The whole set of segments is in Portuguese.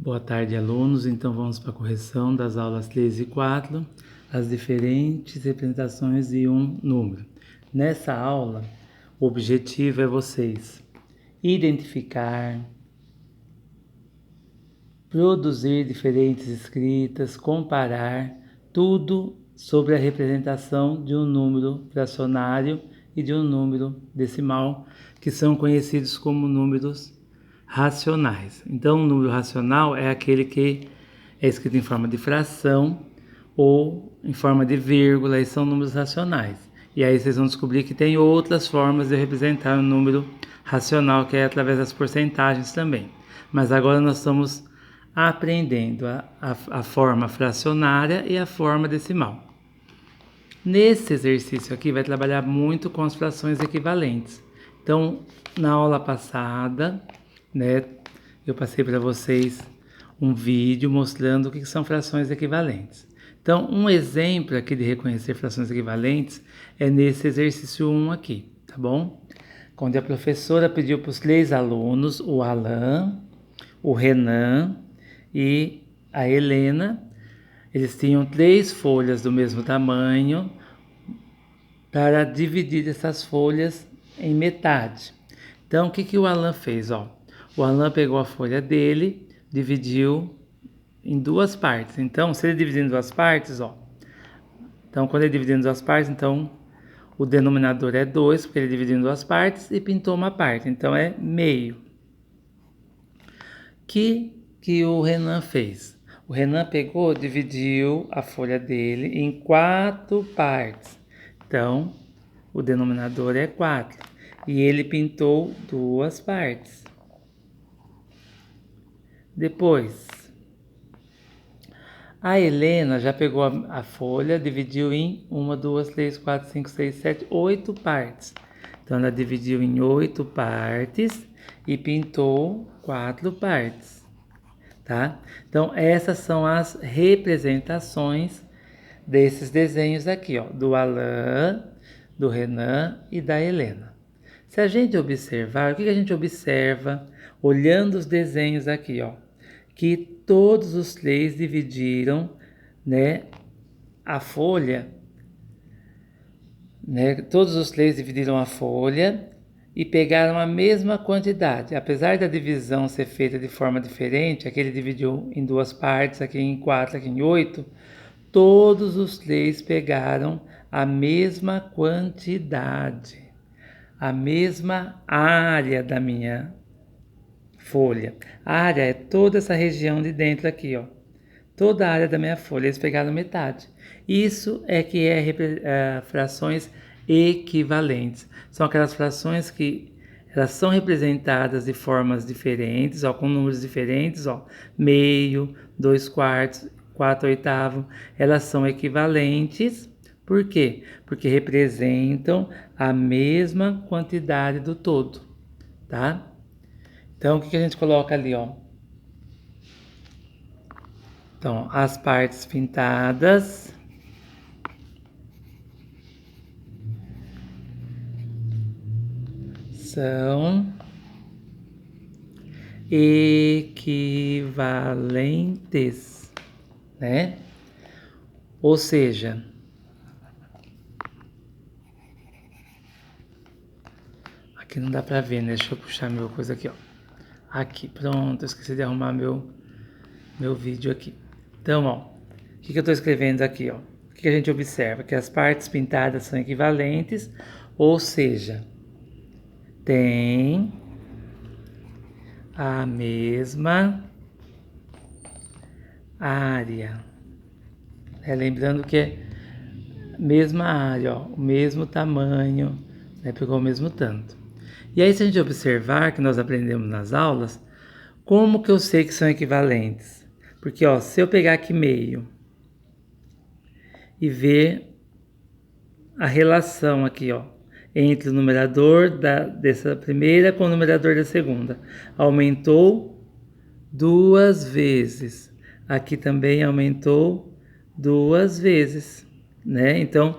Boa tarde, alunos. Então vamos para a correção das aulas 3 e 4, as diferentes representações de um número. Nessa aula, o objetivo é vocês identificar, produzir diferentes escritas, comparar tudo sobre a representação de um número fracionário e de um número decimal, que são conhecidos como números racionais. Então, o número racional é aquele que é escrito em forma de fração ou em forma de vírgula, e são números racionais. E aí vocês vão descobrir que tem outras formas de representar o número racional, que é através das porcentagens também. Mas agora nós estamos aprendendo a forma fracionária e a forma decimal. Nesse exercício aqui vai trabalhar muito com as frações equivalentes. Então, na aula passada, eu passei para vocês um vídeo mostrando o que são frações equivalentes. Então, um exemplo aqui de reconhecer frações equivalentes é nesse exercício 1 aqui, tá bom? Onde a professora pediu para os 3 alunos, o Alan, o Renan e a Helena, eles tinham 3 folhas do mesmo tamanho para dividir essas folhas em metade. Então, o que o Alan fez? O Alan pegou a folha dele, dividiu em 2 partes. Então, se ele dividir em 2 partes, então quando ele dividir em 2 partes, então o denominador é 2, porque ele dividiu em 2 partes e pintou uma parte. Então, é meio. Que o Renan fez? O Renan pegou, dividiu a folha dele em 4 partes. Então, o denominador é 4. E ele pintou 2 partes. Depois, a Helena já pegou a folha, dividiu em 1, 2, 3, 4, 5, 6, 7, 8 partes. Então, ela dividiu em 8 partes e pintou 4 partes, tá? Então, essas são as representações desses desenhos aqui, do Alan, do Renan e da Helena. Se a gente observar, o que a gente observa olhando os desenhos aqui, que todos os 3 dividiram, a folha, todos os 3 dividiram a folha e pegaram a mesma quantidade. Apesar da divisão ser feita de forma diferente, aqui ele dividiu em 2 partes, aqui em 4, aqui em 8, todos os 3 pegaram a mesma quantidade, a mesma área da minha folha. A área é toda essa região de dentro aqui, toda a área da minha folha, eles pegaram metade. Isso é que é frações equivalentes. São aquelas frações que elas são representadas de formas diferentes, com números diferentes, meio, 2 quartos, 4 oitavos, elas são equivalentes. Por quê? Porque representam a mesma quantidade do todo, tá? Então, o que a gente coloca ali, Então, as partes pintadas são equivalentes, Ou seja, aqui não dá pra ver, Deixa eu puxar meu coisa aqui, Aqui, pronto, eu esqueci de arrumar meu vídeo aqui. Então, o que eu tô escrevendo aqui, O que a gente observa? Que as partes pintadas são equivalentes, ou seja, tem a mesma área. Lembrando que é mesma área, o mesmo tamanho, pegou o mesmo tanto. E aí, se a gente observar, que nós aprendemos nas aulas, como que eu sei que são equivalentes? Porque, se eu pegar aqui meio e ver a relação aqui, entre o numerador dessa primeira com o numerador da segunda, aumentou 2 vezes. Aqui também aumentou 2 vezes, Então,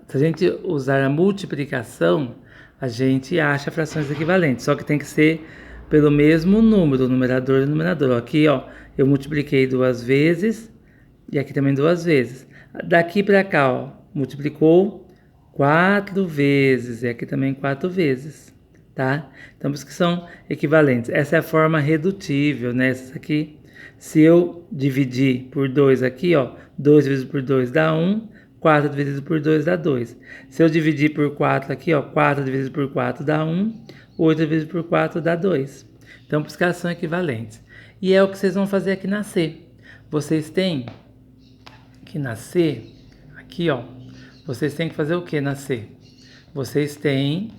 se a gente usar a multiplicação, a gente acha frações equivalentes, só que tem que ser pelo mesmo número, numerador e denominador. Aqui, ó, eu multipliquei 2 vezes e aqui também 2 vezes. Daqui para cá, ó, multiplicou 4 vezes e aqui também 4 vezes, tá? Então, por isso que são equivalentes. Essa é a forma redutível, né? Essa aqui, se eu dividir por 2 aqui, ó, 2 dividido por 2 dá 1, 4 dividido por 2 dá 2. Se eu dividir por 4 aqui, ó, 4 dividido por 4 dá 1, 8 dividido por 4 dá 2. Então, por isso que elas são equivalentes. E é o que vocês vão fazer aqui na C. Vocês têm que na C, aqui, ó, vocês têm que fazer o que na C? Vocês têm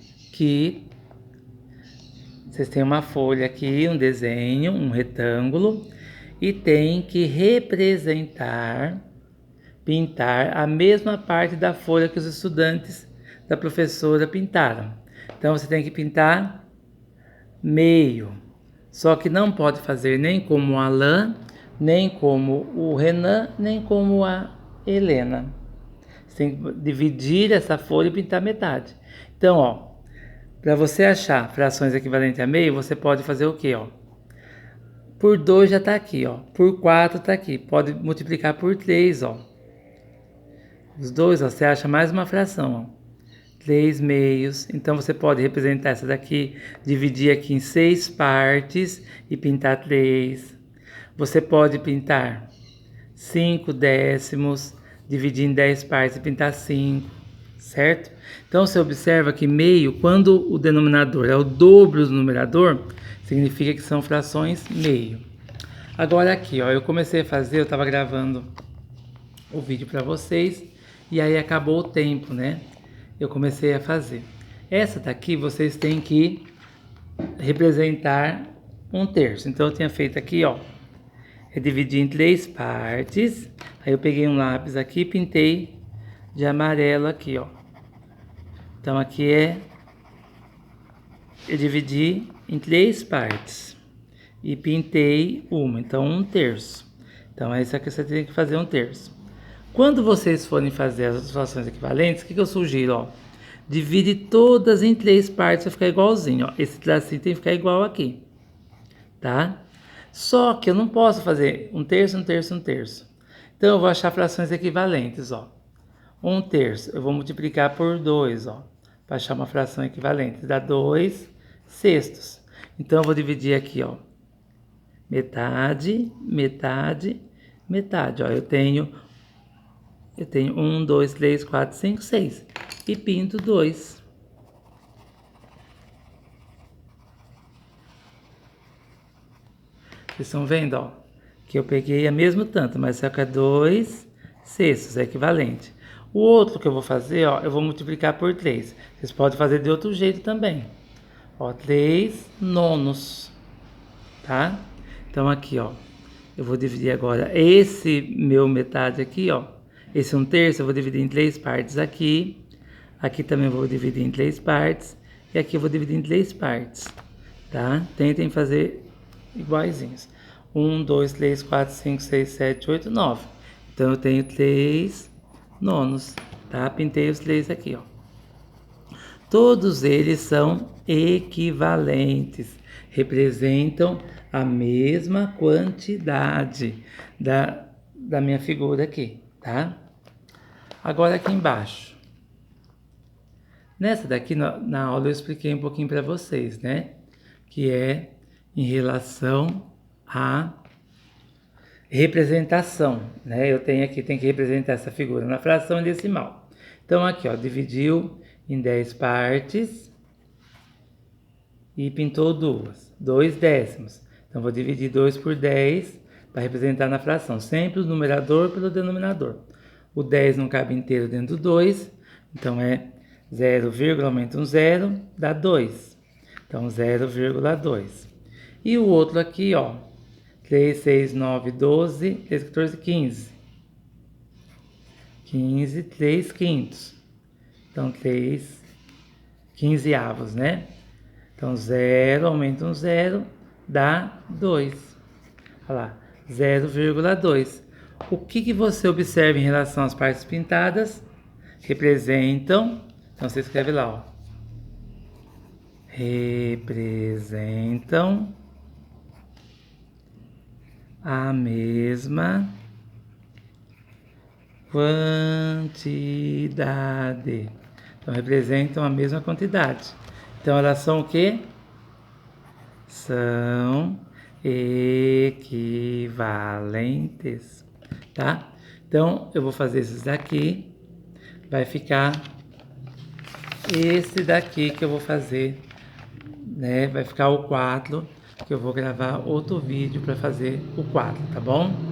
uma folha aqui, um desenho, um retângulo, e tem que pintar a mesma parte da folha que os estudantes da professora pintaram. Então, você tem que pintar meio. Só que não pode fazer nem como o Alan, nem como o Renan, nem como a Helena. Você tem que dividir essa folha e pintar metade. Então, ó, para você achar frações equivalentes a meio, você pode fazer o quê, ó? Por 2 já está aqui, ó. Por 4 está aqui. Pode multiplicar por 3, ó. Os dois, ó, você acha mais uma fração, ó. 3 meios. Então, você pode representar essa daqui, dividir aqui em 6 partes e pintar 3. Você pode pintar 5 décimos, dividir em 10 partes e pintar 5, certo? Então, você observa que meio, quando o denominador é o dobro do numerador, significa que são frações meio. Agora aqui, ó, eu comecei a fazer, eu estava gravando o vídeo para vocês, e aí acabou o tempo, né? Eu comecei a fazer. Essa daqui vocês têm que representar 1/3. Então, eu tinha feito aqui, ó, eu dividi em 3 partes, aí eu peguei um lápis aqui e pintei de amarelo aqui, ó. Então, aqui eu dividi em 3 partes e pintei uma, então 1/3. Então, essa aqui você tem que fazer 1/3. Quando vocês forem fazer as frações equivalentes, o que eu sugiro, ó? Divide todas em 3 partes para ficar igualzinho, ó. Esse tracinho tem que ficar igual aqui, tá? Só que eu não posso fazer 1/3, 1/3, 1/3. Então, eu vou achar frações equivalentes, ó. 1/3, eu vou multiplicar por 2, ó, para achar uma fração equivalente. Dá 2/6. Então, eu vou dividir aqui, ó, metade, metade, metade, ó. Eu tenho 1, 2, 3, 4, 5, 6. E pinto 2. Vocês estão vendo, ó? Que eu peguei a mesmo tanto, mas só que é 2/6, é equivalente. O outro que eu vou fazer, ó, eu vou multiplicar por 3. Vocês podem fazer de outro jeito também. Ó, 3/9, tá? Então, aqui, ó, eu vou dividir agora esse meu metade aqui, ó. Esse 1/3 eu vou dividir em 3 partes aqui. Aqui também eu vou dividir em 3 partes. E aqui eu vou dividir em 3 partes, tá? Tentem fazer iguaizinhos. 1, 2, 3, 4, 5, 6, 7, 8, 9. Então, eu tenho 3/9, tá? Pintei os 3 aqui, ó. Todos eles são equivalentes, representam a mesma quantidade da minha figura aqui, tá? Agora aqui embaixo. Nessa daqui, na aula eu expliquei um pouquinho para vocês, né? Que é em relação à representação, né? Eu tenho que representar essa figura na fração decimal. Então, aqui, ó, dividiu em 10 partes e pintou 2 décimos. Então, vou dividir 2 por 10 para representar na fração. Sempre o numerador pelo denominador. O 10 não cabe inteiro dentro do 2, então é 0, aumenta um 0, dá 2. Então, 0,2. E o outro aqui, ó, 3, 6, 9, 12, 3, 14, 15. 15, 3 quintos. Então, 15 avos, né? Então, 0, aumenta um 0, dá 2. Olha lá, 0,2. O que você observa em relação às partes pintadas? Representam, então você escreve lá, ó. representam a mesma quantidade. Então, representam a mesma quantidade. Então, elas são o quê? São equivalentes, tá? Então, eu vou fazer esses daqui. Vai ficar esse daqui que eu vou fazer, né? Vai ficar o 4, que eu vou gravar outro vídeo para fazer o 4, tá bom?